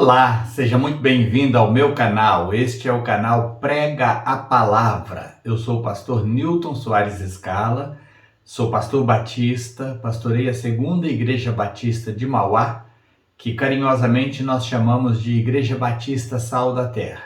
Olá, seja muito bem-vindo ao meu canal. Este é o canal Prega a Palavra. Eu sou o pastor Newton Soares Scala, sou pastor batista, pastorei a Segunda Igreja Batista de Mauá, que carinhosamente nós chamamos de Igreja Batista Sal da Terra.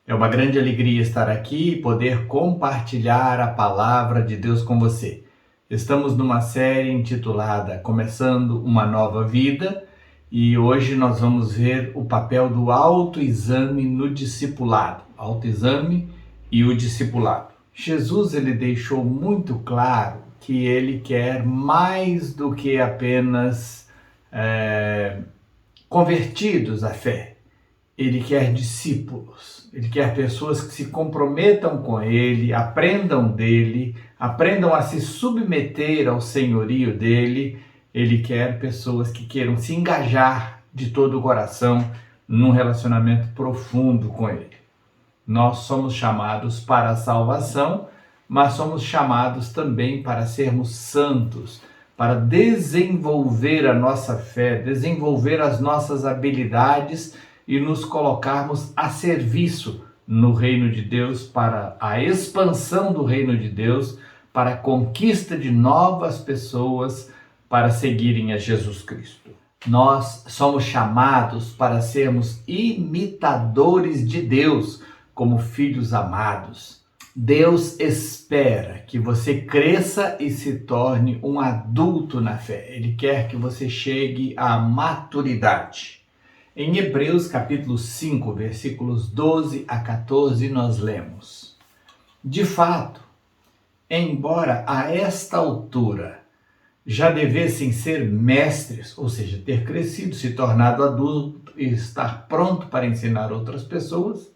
É uma grande alegria estar aqui e poder compartilhar a palavra de Deus com você. Estamos numa série intitulada Começando uma Nova Vida, e hoje nós vamos ver o papel do autoexame no discipulado. Autoexame e o discipulado. Jesus ele deixou muito claro que ele quer mais do que apenas convertidos à fé. Ele quer discípulos, ele quer pessoas que se comprometam com ele, aprendam dele, aprendam a se submeter ao senhorio dele. Ele quer pessoas que queiram se engajar de todo o coração num relacionamento profundo com ele. Nós somos chamados para a salvação, mas somos chamados também para sermos santos, para desenvolver a nossa fé, desenvolver as nossas habilidades e nos colocarmos a serviço no reino de Deus, para a expansão do reino de Deus, para a conquista de novas pessoas para seguirem a Jesus Cristo. Nós somos chamados para sermos imitadores de Deus, como filhos amados. Deus espera que você cresça e se torne um adulto na fé. Ele quer que você chegue à maturidade. Em Hebreus capítulo 5, versículos 12 a 14, nós lemos: De fato, embora a esta altura já devessem ser mestres, ou seja, ter crescido, se tornado adulto e estar pronto para ensinar outras pessoas,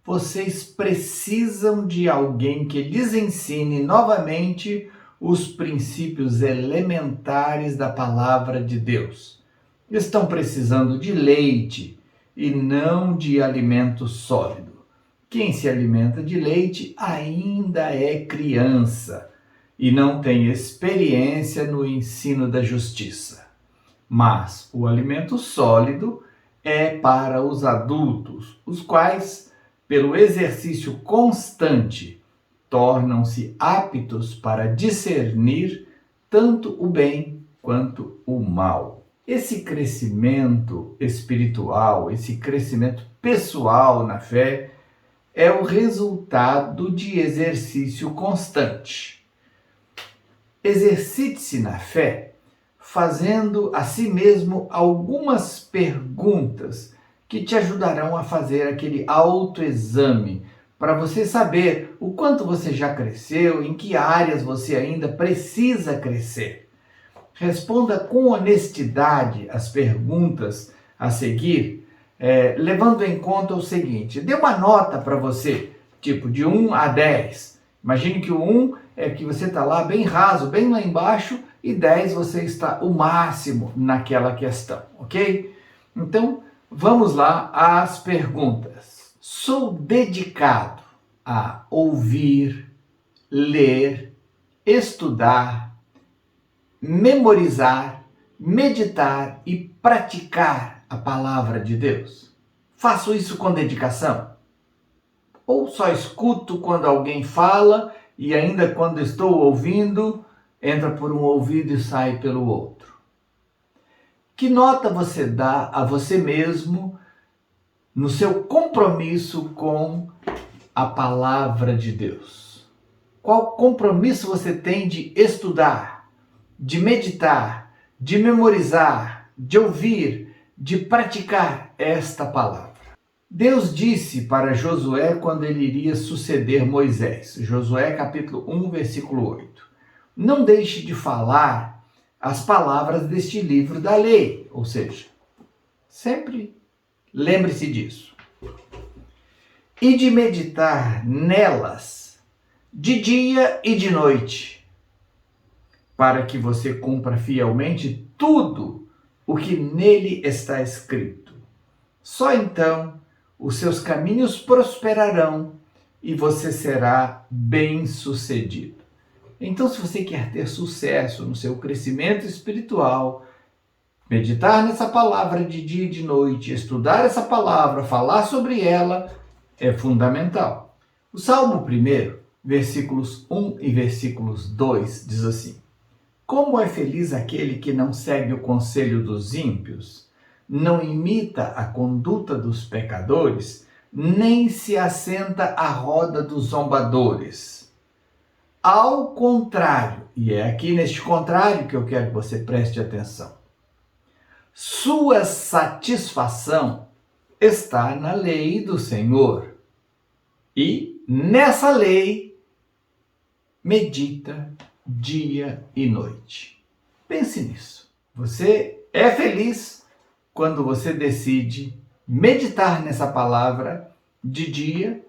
vocês precisam de alguém que lhes ensine novamente os princípios elementares da palavra de Deus. Estão precisando de leite e não de alimento sólido. Quem se alimenta de leite ainda é criança e não tem experiência no ensino da justiça. Mas o alimento sólido é para os adultos, os quais, pelo exercício constante, tornam-se aptos para discernir tanto o bem quanto o mal. Esse crescimento espiritual, esse crescimento pessoal na fé, é o resultado de exercício constante. Exercite-se na fé, fazendo a si mesmo algumas perguntas que te ajudarão a fazer aquele autoexame, para você saber o quanto você já cresceu, em que áreas você ainda precisa crescer. Responda com honestidade as perguntas a seguir, levando em conta o seguinte: dê uma nota para você, tipo de 1 a 10. Imagine que o 1 é que você está lá bem raso, bem lá embaixo, e 10 você está o máximo naquela questão, ok? Então, vamos lá às perguntas. Sou dedicado a ouvir, ler, estudar, memorizar, meditar e praticar a palavra de Deus? Faço isso com dedicação? Ou só escuto quando alguém fala e ainda quando estou ouvindo, entra por um ouvido e sai pelo outro? Que nota você dá a você mesmo no seu compromisso com a palavra de Deus? Qual compromisso você tem de estudar, de meditar, de memorizar, de ouvir, de praticar esta palavra? Deus disse para Josué quando ele iria suceder Moisés, Josué capítulo 1, versículo 8, não deixe de falar as palavras deste livro da lei, ou seja, sempre lembre-se disso, e de meditar nelas de dia e de noite, para que você cumpra fielmente tudo o que nele está escrito. Só então os seus caminhos prosperarão e você será bem-sucedido. Então, se você quer ter sucesso no seu crescimento espiritual, Meditar nessa palavra de dia e de noite, estudar essa palavra, falar sobre ela, é fundamental. O Salmo 1, versículos 1 e versículos 2, diz assim: Como é feliz aquele que não segue o conselho dos ímpios, não imita a conduta dos pecadores, nem se assenta à roda dos zombadores. Ao contrário, e é aqui neste contrário que eu quero que você preste atenção, sua satisfação está na lei do Senhor, e nessa lei medita dia e noite. Pense nisso. Você é feliz quando você decide meditar nessa palavra de dia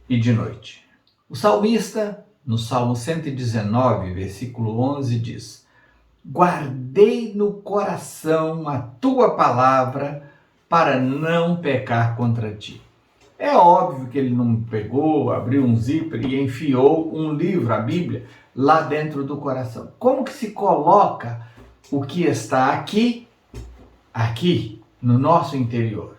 e de noite. O salmista, no Salmo 119, versículo 11, diz: Guardei no coração a tua palavra para não pecar contra ti. É óbvio que ele não pegou, abriu um zíper e enfiou um livro, a Bíblia, lá dentro do coração. Como que se coloca o que está aqui no nosso interior?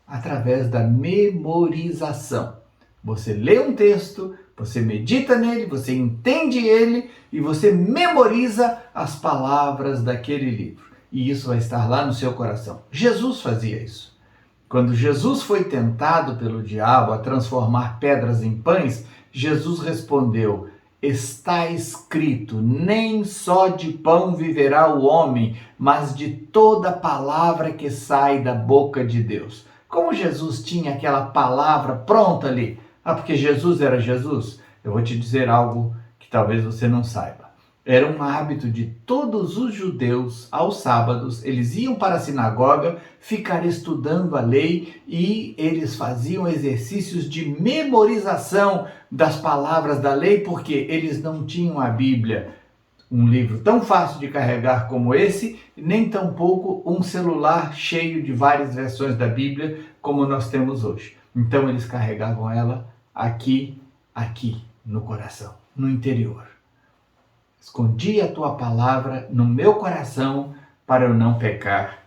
Através da memorização. Você lê um texto, você medita nele, você entende ele e você memoriza as palavras daquele livro. E isso vai estar lá no seu coração. Jesus fazia isso. Quando Jesus foi tentado pelo diabo a transformar pedras em pães, Jesus respondeu: Está escrito, nem só de pão viverá o homem, mas de toda palavra que sai da boca de Deus. Como Jesus tinha aquela palavra pronta ali? Porque Jesus era Jesus? Eu vou te dizer algo que talvez você não saiba. Era um hábito de todos os judeus, aos sábados, eles iam para a sinagoga ficar estudando a lei e eles faziam exercícios de memorização das palavras da lei, porque eles não tinham a Bíblia, um livro tão fácil de carregar como esse, nem tampouco um celular cheio de várias versões da Bíblia como nós temos hoje. Então eles carregavam ela aqui no coração, no interior. Escondi a tua palavra no meu coração para eu não pecar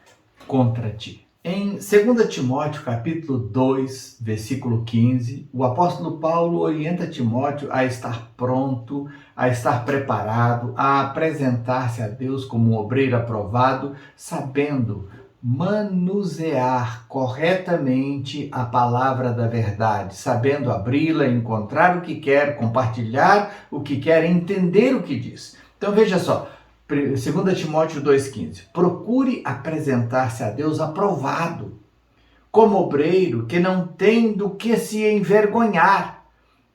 contra ti. Em 2 Timóteo, capítulo 2, versículo 15, o apóstolo Paulo orienta Timóteo a estar pronto, a estar preparado, a apresentar-se a Deus como um obreiro aprovado, sabendo manusear corretamente a palavra da verdade, sabendo abri-la, encontrar o que quer, compartilhar o que quer, entender o que diz. Então veja só, 2 Timóteo 2,15, procure apresentar-se a Deus aprovado, como obreiro que não tem do que se envergonhar,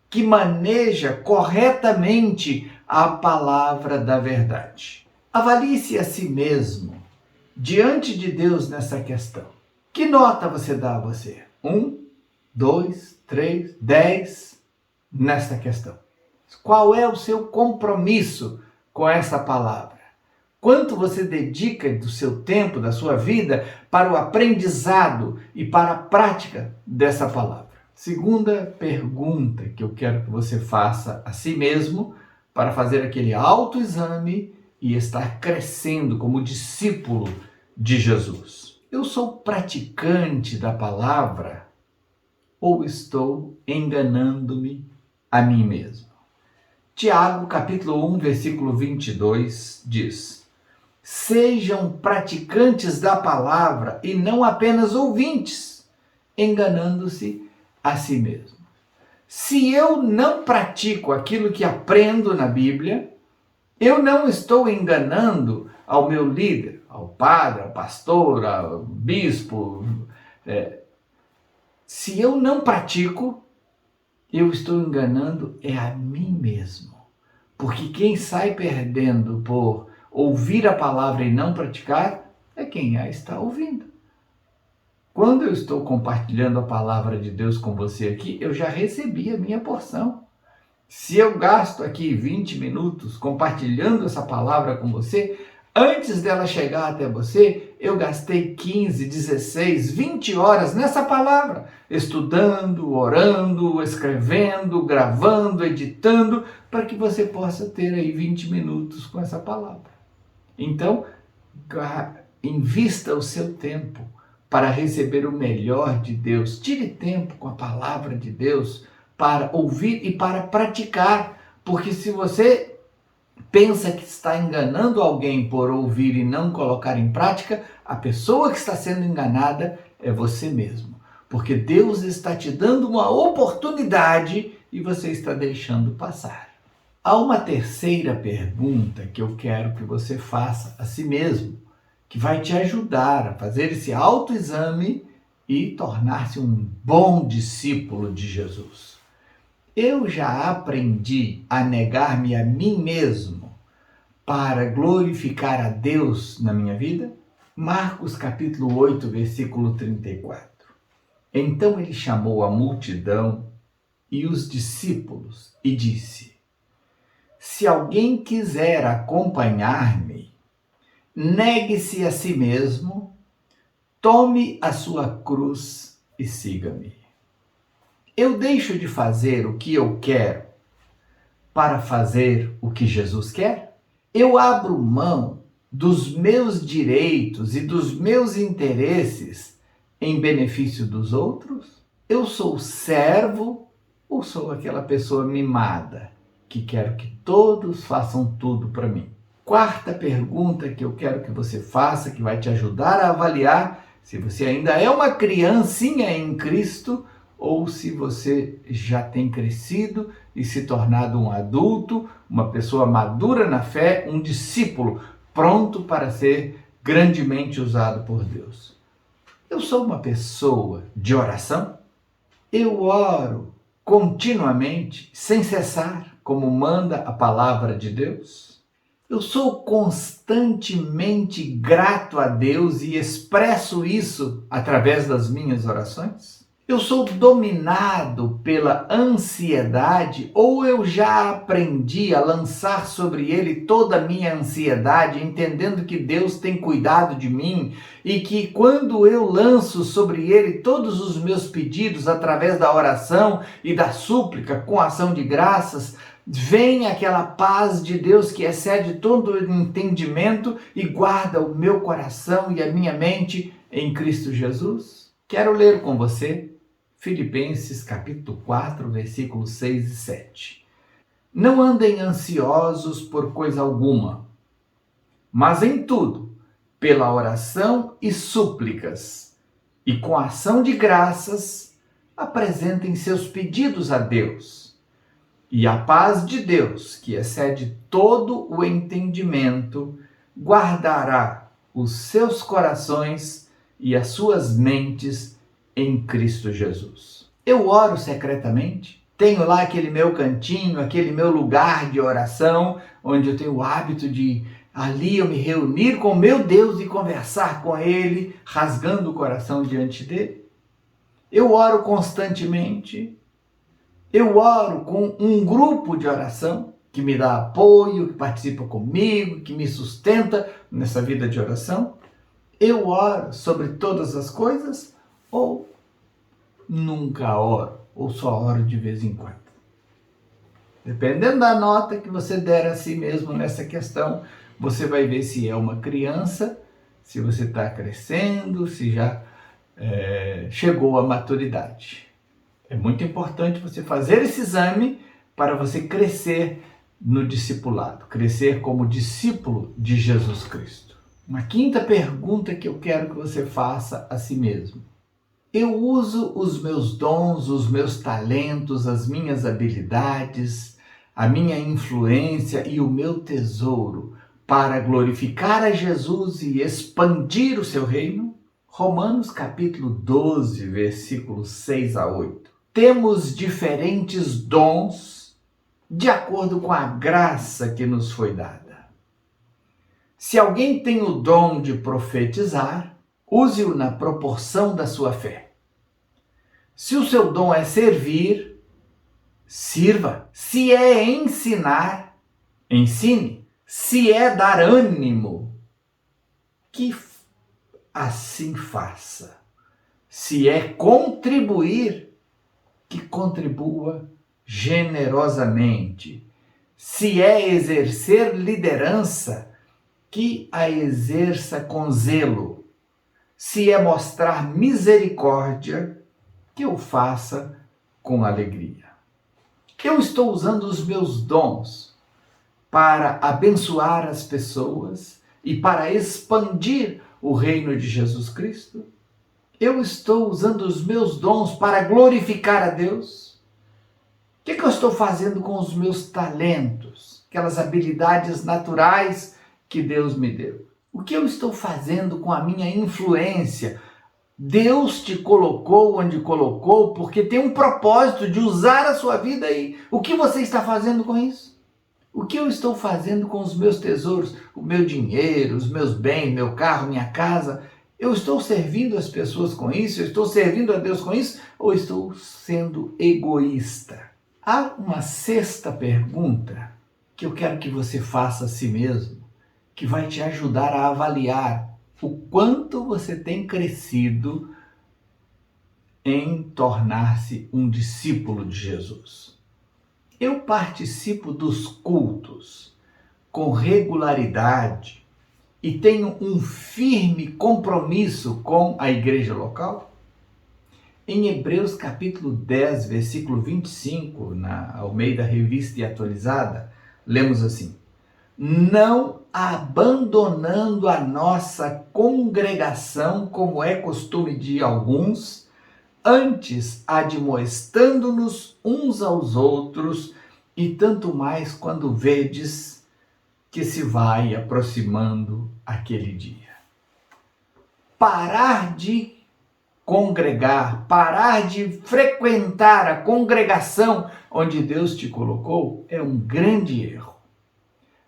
que maneja corretamente a palavra da verdade. Avalie-se a si mesmo diante de Deus nessa questão. Que nota você dá a você? 1, 2, 3, 10 nessa questão. Qual é o seu compromisso com essa palavra? Quanto você dedica do seu tempo, da sua vida, para o aprendizado e para a prática dessa palavra? Segunda pergunta que eu quero que você faça a si mesmo para fazer aquele autoexame e estar crescendo como discípulo de Jesus. Eu sou praticante da palavra ou estou enganando-me a mim mesmo? Tiago, capítulo 1, versículo 22, diz: Sejam praticantes da palavra e não apenas ouvintes, enganando-se a si mesmo. Se eu não pratico aquilo que aprendo na Bíblia, eu não estou enganando ao meu líder, ao padre, ao pastor, ao bispo. Se eu não pratico, eu estou enganando a mim mesmo. Porque quem sai perdendo por ouvir a palavra e não praticar é quem a está ouvindo. Quando eu estou compartilhando a palavra de Deus com você aqui, eu já recebi a minha porção. Se eu gasto aqui 20 minutos compartilhando essa palavra com você, antes dela chegar até você, eu gastei 15, 16, 20 horas nessa palavra, estudando, orando, escrevendo, gravando, editando, para que você possa ter aí 20 minutos com essa palavra. Então, Invista o seu tempo para receber o melhor de Deus. Tire tempo com a palavra de Deus para ouvir e para praticar. Porque se você pensa que está enganando alguém por ouvir e não colocar em prática, a pessoa que está sendo enganada é você mesmo. Porque Deus está te dando uma oportunidade e você está deixando passar. Há uma terceira pergunta que eu quero que você faça a si mesmo, que vai te ajudar a fazer esse autoexame e tornar-se um bom discípulo de Jesus. Eu já aprendi a negar-me a mim mesmo para glorificar a Deus na minha vida? Marcos capítulo 8, versículo 34. Então ele chamou a multidão e os discípulos e disse: se alguém quiser acompanhar-me, negue-se a si mesmo, tome a sua cruz e siga-me. Eu deixo de fazer o que eu quero para fazer o que Jesus quer? Eu abro mão dos meus direitos e dos meus interesses em benefício dos outros? Eu sou servo ou sou aquela pessoa mimada que quero que todos façam tudo para mim? Quarta pergunta que eu quero que você faça, que vai te ajudar a avaliar se você ainda é uma criancinha em Cristo ou se você já tem crescido e se tornado um adulto, uma pessoa madura na fé, um discípulo pronto para ser grandemente usado por Deus. Eu sou uma pessoa de oração? Eu oro continuamente, sem cessar, como manda a palavra de Deus? Eu sou constantemente grato a Deus e expresso isso através das minhas orações? Eu sou dominado pela ansiedade ou eu já aprendi a lançar sobre ele toda a minha ansiedade, entendendo que Deus tem cuidado de mim e que quando eu lanço sobre ele todos os meus pedidos através da oração e da súplica com ação de graças, vem aquela paz de Deus que excede todo o entendimento e guarda o meu coração e a minha mente em Cristo Jesus? Quero ler com você Filipenses capítulo 4, versículos 6 e 7. Não andem ansiosos por coisa alguma, mas em tudo, pela oração e súplicas, e com ação de graças, apresentem seus pedidos a Deus. E a paz de Deus, que excede todo o entendimento, guardará os seus corações e as suas mentes em Cristo Jesus. Eu oro secretamente, tenho lá aquele meu cantinho, aquele meu lugar de oração, onde eu tenho o hábito de ali eu me reunir com meu Deus e conversar com Ele, rasgando o coração diante dele. Eu oro constantemente, eu oro com um grupo de oração que me dá apoio, que participa comigo, que me sustenta nessa vida de oração. Eu oro sobre todas as coisas ou nunca oro, ou só oro de vez em quando. Dependendo da nota que você der a si mesmo nessa questão, você vai ver se é uma criança, se você está crescendo, se já chegou à maturidade. É muito importante você fazer esse exame para você crescer no discipulado, crescer como discípulo de Jesus Cristo. Uma quinta pergunta que eu quero que você faça a si mesmo. Eu uso os meus dons, os meus talentos, as minhas habilidades, a minha influência e o meu tesouro para glorificar a Jesus e expandir o seu reino? Romanos capítulo 12, versículos 6 a 8. Temos diferentes dons de acordo com a graça que nos foi dada. Se alguém tem o dom de profetizar, use-o na proporção da sua fé. Se o seu dom é servir, sirva. Se é ensinar, ensine. Se é dar ânimo, que assim faça. Se é contribuir, que contribua generosamente. Se é exercer liderança, que a exerça com zelo. Se é mostrar misericórdia, que eu faça com alegria. Eu estou usando os meus dons para abençoar as pessoas e para expandir o reino de Jesus Cristo? Eu estou usando os meus dons para glorificar a Deus? O que eu estou fazendo com os meus talentos, aquelas habilidades naturais que Deus me deu? O que eu estou fazendo com a minha influência? Deus te colocou onde colocou porque tem um propósito de usar a sua vida aí. O que você está fazendo com isso? O que eu estou fazendo com os meus tesouros, o meu dinheiro, os meus bens, meu carro, minha casa? Eu estou servindo as pessoas com isso? Eu estou servindo a Deus com isso? Ou estou sendo egoísta? Há uma sexta pergunta que eu quero que você faça a si mesmo, que vai te ajudar a avaliar o quanto você tem crescido em tornar-se um discípulo de Jesus. Eu participo dos cultos com regularidade e tenho um firme compromisso com a igreja local? Em Hebreus capítulo 10, versículo 25, na Almeida Revista e Atualizada, lemos assim: não abandonando a nossa congregação, como é costume de alguns, antes admoestando-nos uns aos outros, e tanto mais quando vedes que se vai aproximando aquele dia. Parar de congregar, parar de frequentar a congregação onde Deus te colocou é um grande erro.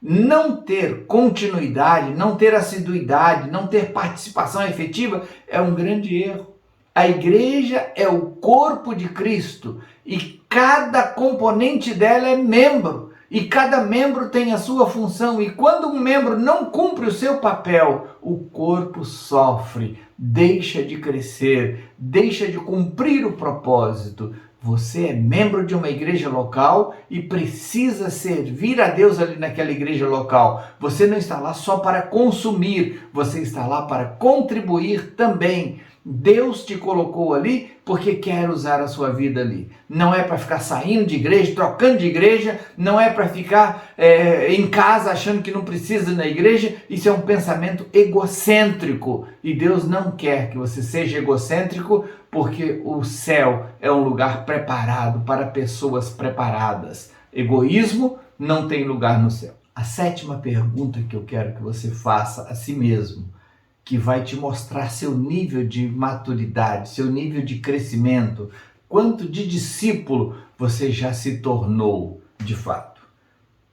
Não ter continuidade, não ter assiduidade, não ter participação efetiva é um grande erro. A igreja é o corpo de Cristo e cada componente dela é membro. E cada membro tem a sua função, e quando um membro não cumpre o seu papel, o corpo sofre, deixa de crescer, deixa de cumprir o propósito. Você é membro de uma igreja local e precisa servir a Deus ali naquela igreja local. Você não está lá só para consumir, você está lá para contribuir também. Deus te colocou ali porque quer usar a sua vida ali. Não é para ficar saindo de igreja, trocando de igreja, não é para ficar em casa achando que não precisa ir na igreja. Isso é um pensamento egocêntrico e Deus não quer que você seja egocêntrico, porque o céu é um lugar preparado para pessoas preparadas. Egoísmo não tem lugar no céu. A sétima pergunta que eu quero que você faça a si mesmo, que vai te mostrar seu nível de maturidade, seu nível de crescimento, quanto de discípulo você já se tornou de fato.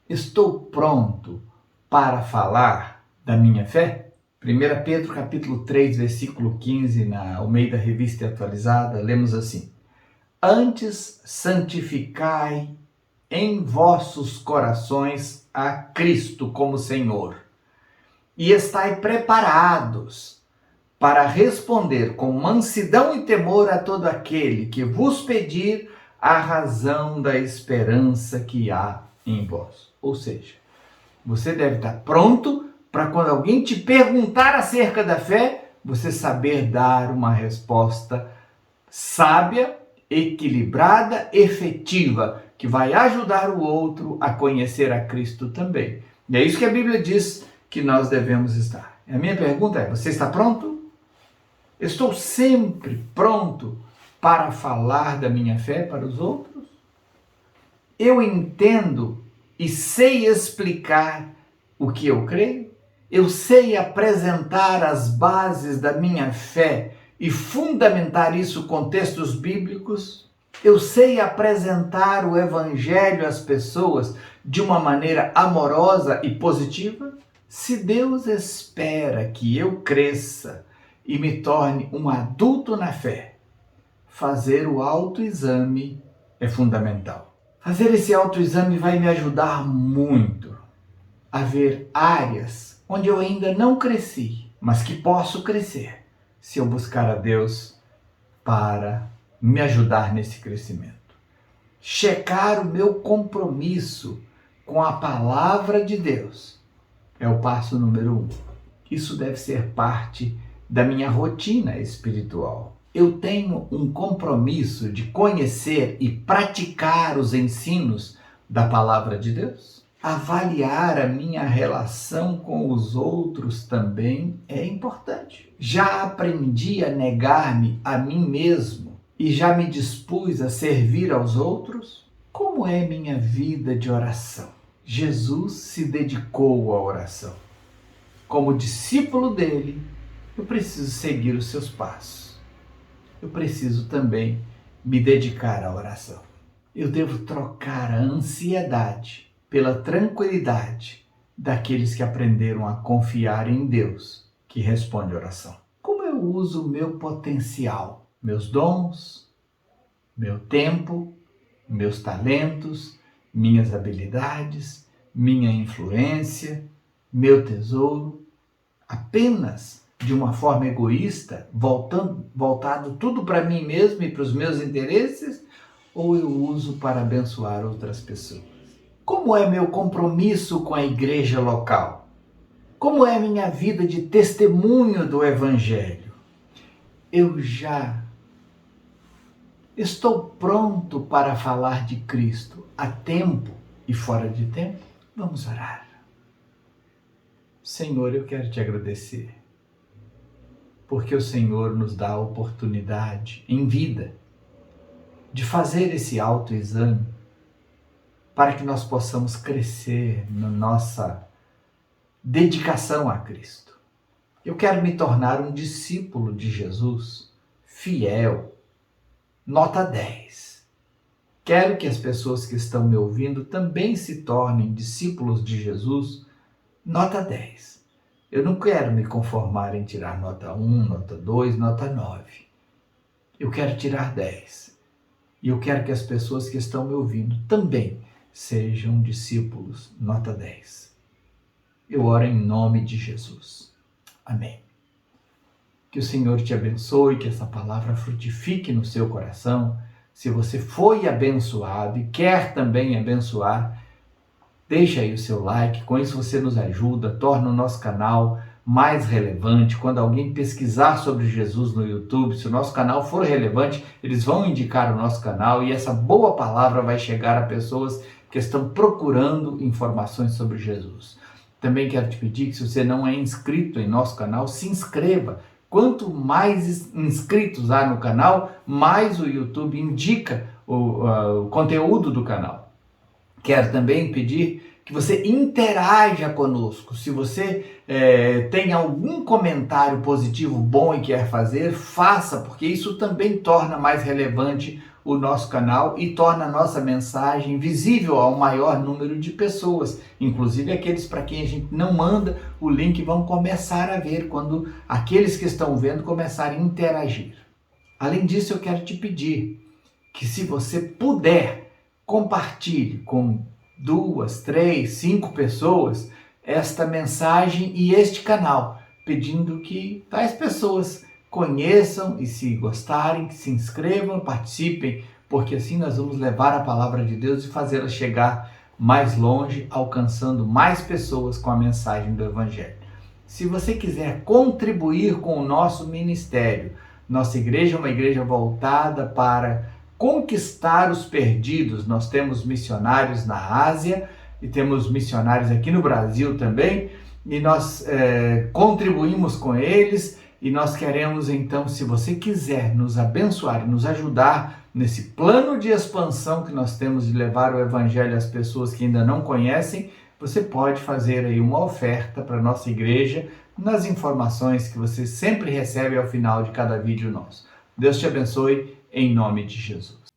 Estou pronto para falar da minha fé? 1 Pedro capítulo 3, versículo 15, na Almeida Revista e Atualizada, lemos assim: antes santificai em vossos corações a Cristo como Senhor, e estai preparados para responder com mansidão e temor a todo aquele que vos pedir a razão da esperança que há em vós. Ou seja, você deve estar pronto para quando alguém te perguntar acerca da fé, você saber dar uma resposta sábia, equilibrada, efetiva, que vai ajudar o outro a conhecer a Cristo também. E é isso que a Bíblia diz que nós devemos estar. A minha pergunta é: você está pronto? Estou sempre pronto para falar da minha fé para os outros? Eu entendo e sei explicar o que eu creio? Eu sei apresentar as bases da minha fé e fundamentar isso com textos bíblicos? Eu sei apresentar o Evangelho às pessoas de uma maneira amorosa e positiva? Se Deus espera que eu cresça e me torne um adulto na fé, fazer o autoexame é fundamental. Fazer esse autoexame vai me ajudar muito a ver áreas onde eu ainda não cresci, mas que posso crescer se eu buscar a Deus para me ajudar nesse crescimento. Checar o meu compromisso com a palavra de Deus é o passo número 1. Isso deve ser parte da minha rotina espiritual. Eu tenho um compromisso de conhecer e praticar os ensinos da palavra de Deus. Avaliar a minha relação com os outros também é importante. Já aprendi a negar-me a mim mesmo e já me dispus a servir aos outros? Como é minha vida de oração? Jesus se dedicou à oração. Como discípulo dele, eu preciso seguir os seus passos. Eu preciso também me dedicar à oração. Eu devo trocar a ansiedade pela tranquilidade daqueles que aprenderam a confiar em Deus, que responde à oração. Como eu uso o meu potencial, meus dons, meu tempo, meus talentos, minhas habilidades, minha influência, meu tesouro, apenas de uma forma egoísta, voltado tudo para mim mesmo e para os meus interesses, ou eu uso para abençoar outras pessoas? Como é meu compromisso com a igreja local? Como é minha vida de testemunho do Evangelho? Eu já estou pronto para falar de Cristo a tempo e fora de tempo? Vamos orar. Senhor, eu quero te agradecer, porque o Senhor nos dá a oportunidade em vida de fazer esse autoexame para que nós possamos crescer na nossa dedicação a Cristo. Eu quero me tornar um discípulo de Jesus, fiel, nota 10. Quero que as pessoas que estão me ouvindo também se tornem discípulos de Jesus, nota 10. Eu não quero me conformar em tirar nota 1, nota 2, nota 9. Eu quero tirar 10. E eu quero que as pessoas que estão me ouvindo também sejam discípulos, nota 10. Eu oro em nome de Jesus. Amém. Que o Senhor te abençoe, que essa palavra frutifique no seu coração. Se você foi abençoado e quer também abençoar, deixa aí o seu like, com isso você nos ajuda, torna o nosso canal mais relevante. Quando alguém pesquisar sobre Jesus no YouTube, se o nosso canal for relevante, eles vão indicar o nosso canal e essa boa palavra vai chegar a pessoas que estão procurando informações sobre Jesus. Também quero te pedir que, se você não é inscrito em nosso canal, se inscreva. Quanto mais inscritos há no canal, mais o YouTube indica o conteúdo do canal. Quero também pedir que você interaja conosco. Se você tem algum comentário positivo bom e quer fazer, faça, porque isso também torna mais relevante o nosso canal e torna a nossa mensagem visível ao maior número de pessoas, inclusive aqueles para quem a gente não manda o link vão começar a ver quando aqueles que estão vendo começarem a interagir. Além disso, eu quero te pedir que, se você puder, compartilhe com 2, 3, 5 pessoas esta mensagem e este canal, pedindo que tais pessoas conheçam e, se gostarem, que se inscrevam, participem, porque assim nós vamos levar a palavra de Deus e fazê-la chegar mais longe, alcançando mais pessoas com a mensagem do Evangelho. Se você quiser contribuir com o nosso ministério, nossa igreja é uma igreja voltada para conquistar os perdidos. Nós temos missionários na Ásia e temos missionários aqui no Brasil também, e nós contribuímos com eles. E nós queremos, então, se você quiser nos abençoar e nos ajudar nesse plano de expansão que nós temos de levar o Evangelho às pessoas que ainda não conhecem, você pode fazer aí uma oferta para a nossa igreja nas informações que você sempre recebe ao final de cada vídeo nosso. Deus te abençoe, em nome de Jesus.